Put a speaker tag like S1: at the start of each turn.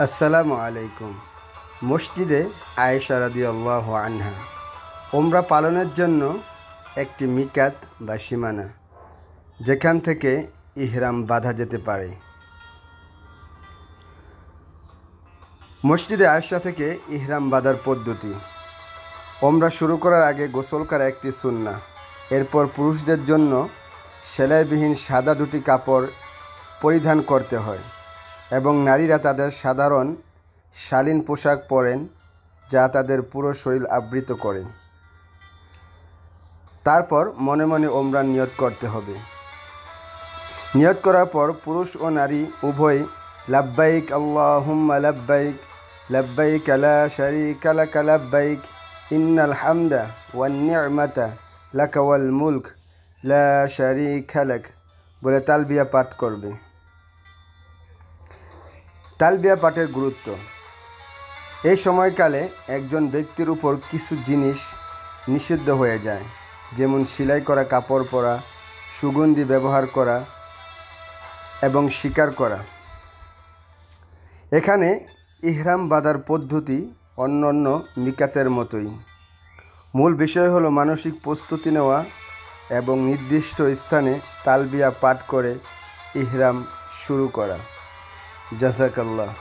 S1: আসসালামু আলাইকুম। মসজিদে আয়েশা রাদিয়াল্লাহু আনহা ওমরা পালনের জন্য একটি মিকাত বা সীমানা, যেখান থেকে ইহরাম বাঁধা যেতে পারে। মসজিদে আয়েশা থেকে ইহরাম বাঁধার পদ্ধতি: ওমরা শুরু করার আগে গোসল করা একটি সুন্নাহ। এরপর পুরুষদের জন্য সেলাইবিহীন সাদা দুটি কাপড় পরিধান করতে হয় এবং নারীরা তাদের সাধারণ শালীন পোশাক পরেন, যা তাদের পুরো শরীর আবৃত করে। তারপর মনে মনে ওমরার নিয়ত করতে হবে। নিয়ত করার পর পুরুষ ও নারী উভয় লাব্বাইক আল্লাহুম্মা লাব্বাইক, লাব্বাইক লা শারীকা লাকা লাব্বাইক, ইন্নাল হামদা ওয়ান নি'মাতা লাকা ওয়াল মুলক লা শারীকা লাক বলে তালবিয়া পাঠ করবে। তালবিয়া পাঠের গুরুত্ব: এই সময়কালে একজন ব্যক্তির উপর কিছু জিনিস নিষিদ্ধ হয়ে যায়, যেমন সেলাই করা কাপড় পরা, সুগন্ধি ব্যবহার করা এবং শিকার করা। এখানে ইহরাম বাঁধার পদ্ধতি অন্যান্য মিকাতের মতোই। মূল বিষয় হলো মানসিক প্রস্তুতি নেওয়া এবং নির্দিষ্ট স্থানে তালবিয়া পাঠ করে ইহরাম শুরু করা। জাযাকাল্লাহ।